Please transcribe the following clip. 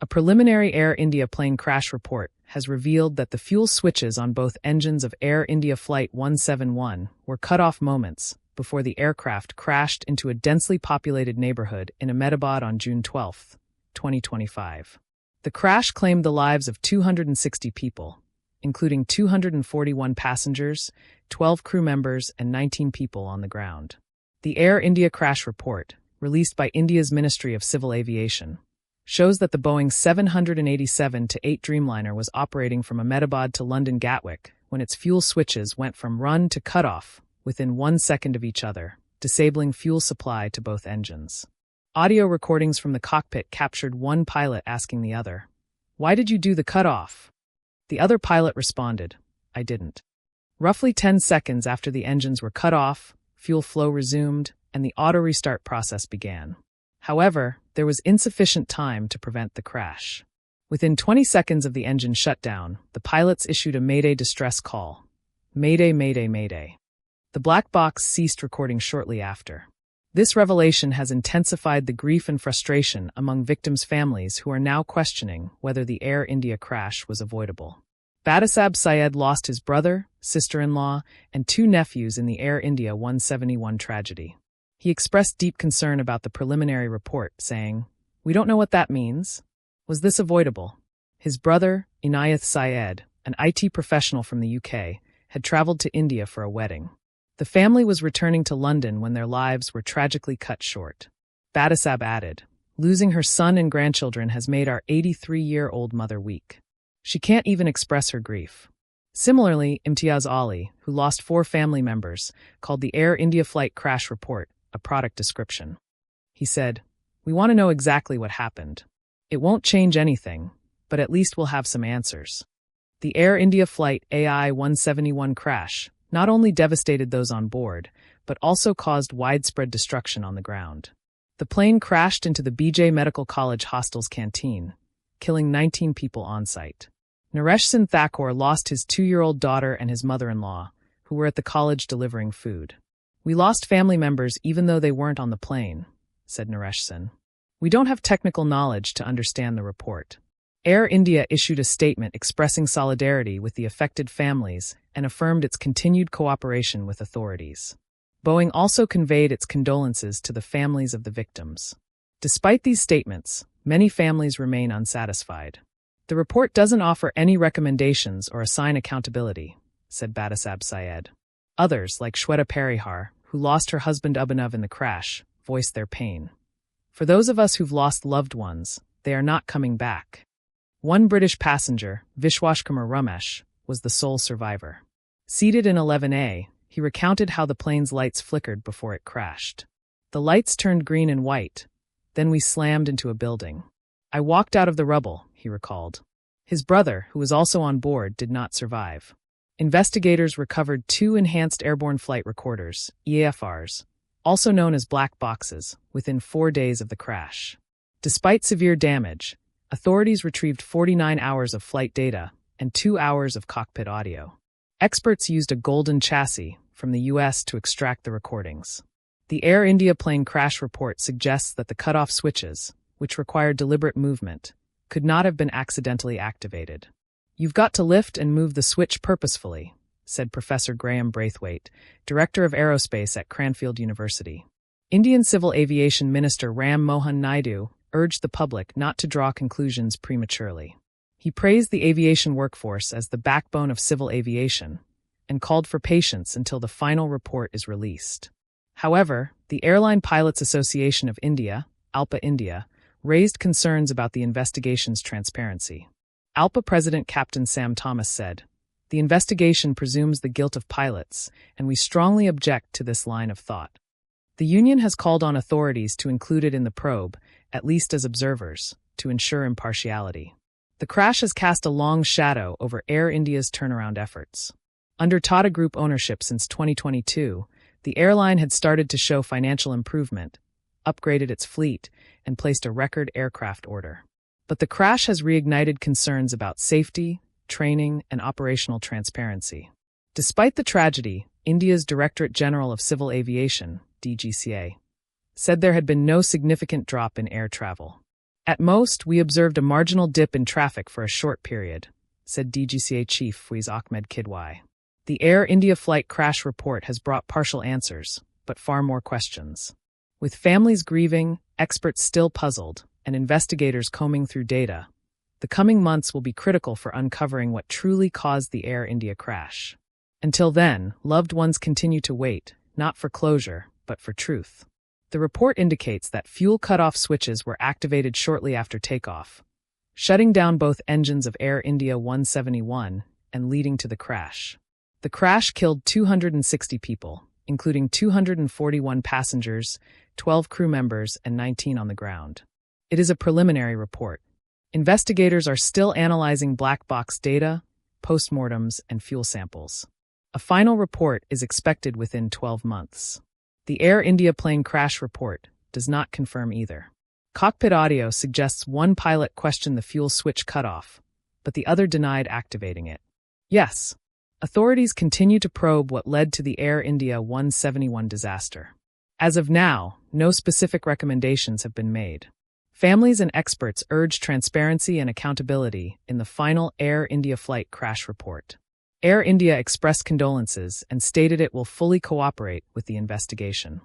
A preliminary Air India plane crash report has revealed that the fuel switches on both engines of Air India Flight 171 were cut off moments before the aircraft crashed into a densely populated neighborhood in Ahmedabad on June 12, 2025. The crash claimed the lives of 260 people, including 241 passengers, 12 crew members, and 19 people on the ground. The Air India crash report, released by India's Ministry of Civil Aviation, shows that the Boeing 787-8 Dreamliner was operating from Ahmedabad to London Gatwick when its fuel switches went from run to cutoff within 1 second of each other, disabling fuel supply to both engines. Audio recordings from the cockpit captured one pilot asking the other, "Why did you do the cutoff?" The other pilot responded, "I didn't." Roughly 10 seconds after the engines were cut off, fuel flow resumed, and the auto restart process began. However, there was insufficient time to prevent the crash. Within 20 seconds of the engine shutdown, the pilots issued a Mayday distress call. Mayday, Mayday, Mayday. The black box ceased recording shortly after. This revelation has intensified the grief and frustration among victims' families who are now questioning whether the Air India crash was avoidable. Badasab Syed lost his brother, sister-in-law, and 2 nephews in the Air India 171 tragedy. He expressed deep concern about the preliminary report, saying, "We don't know what that means. Was this avoidable?" His brother, Inayat Syed, an IT professional from the UK, had traveled to India for a wedding. The family was returning to London when their lives were tragically cut short. Badasab added, "Losing her son and grandchildren has made our 83-year-old mother weak. She can't even express her grief." Similarly, Imtiaz Ali, who lost 4 family members, called the Air India flight crash report a product description. He said, "We want to know exactly what happened. It won't change anything, but at least we'll have some answers." The Air India Flight AI 171 crash not only devastated those on board, but also caused widespread destruction on the ground. The plane crashed into the BJ Medical College hostel's canteen, killing 19 people on site. Naresh Singh Thakur lost his 2-year-old daughter and his mother-in-law, who were at the college delivering food. "We lost family members even though they weren't on the plane," said Naresh Singh. "We don't have technical knowledge to understand the report." Air India issued a statement expressing solidarity with the affected families and affirmed its continued cooperation with authorities. Boeing also conveyed its condolences to the families of the victims. Despite these statements, many families remain unsatisfied. "The report doesn't offer any recommendations or assign accountability," said Badasab Syed. Others, like Shweta Parihar, who lost her husband Abhinav in the crash, voiced their pain. "For those of us who've lost loved ones, they are not coming back." One British passenger, Vishwashkumar Ramesh, was the sole survivor. Seated in 11A, he recounted how the plane's lights flickered before it crashed. "The lights turned green and white. Then we slammed into a building. I walked out of the rubble," he recalled. His brother, who was also on board, did not survive. Investigators recovered 2 enhanced airborne flight recorders, EAFRs, also known as black boxes, within 4 days of the crash. Despite severe damage, authorities retrieved 49 hours of flight data and 2 hours of cockpit audio. Experts used a golden chassis from the US to extract the recordings. The Air India plane crash report suggests that the cutoff switches, which required deliberate movement, could not have been accidentally activated. "You've got to lift and move the switch purposefully," said Professor Graham Braithwaite, Director of Aerospace at Cranfield University. Indian Civil Aviation Minister Ram Mohan Naidu urged the public not to draw conclusions prematurely. He praised the aviation workforce as the backbone of civil aviation and called for patience until the final report is released. However, the Airline Pilots Association of India, ALPA India, raised concerns about the investigation's transparency. ALPA President Captain Sam Thomas said, "The investigation presumes the guilt of pilots, and we strongly object to this line of thought." The union has called on authorities to include it in the probe, at least as observers, to ensure impartiality. The crash has cast a long shadow over Air India's turnaround efforts. Under Tata Group ownership since 2022, the airline had started to show financial improvement, upgraded its fleet, and placed a record aircraft order. But the crash has reignited concerns about safety, training, and operational transparency. Despite the tragedy, India's Directorate General of Civil Aviation, DGCA, said there had been no significant drop in air travel. At most, we observed a marginal dip in traffic for a short period, said DGCA Chief Faiz Ahmed Kidwai. The Air India flight crash report has brought partial answers, but far more questions. With families grieving, experts still puzzled, and investigators combing through data, the coming months will be critical for uncovering what truly caused the Air India crash. Until then, loved ones continue to wait, not for closure, but for truth. The report indicates that fuel cutoff switches were activated shortly after takeoff, shutting down both engines of Air India 171 and leading to the crash. The crash killed 260 people, including 241 passengers, 12 crew members, and 19 on the ground. It is a preliminary report. Investigators are still analyzing black box data, postmortems, and fuel samples. A final report is expected within 12 months. The Air India plane crash report does not confirm either. Cockpit audio suggests one pilot questioned the fuel switch cutoff, but the other denied activating it. Yes, authorities continue to probe what led to the Air India 171 disaster. As of now, no specific recommendations have been made. Families and experts urge transparency and accountability in the final Air India flight crash report. Air India expressed condolences and stated it will fully cooperate with the investigation.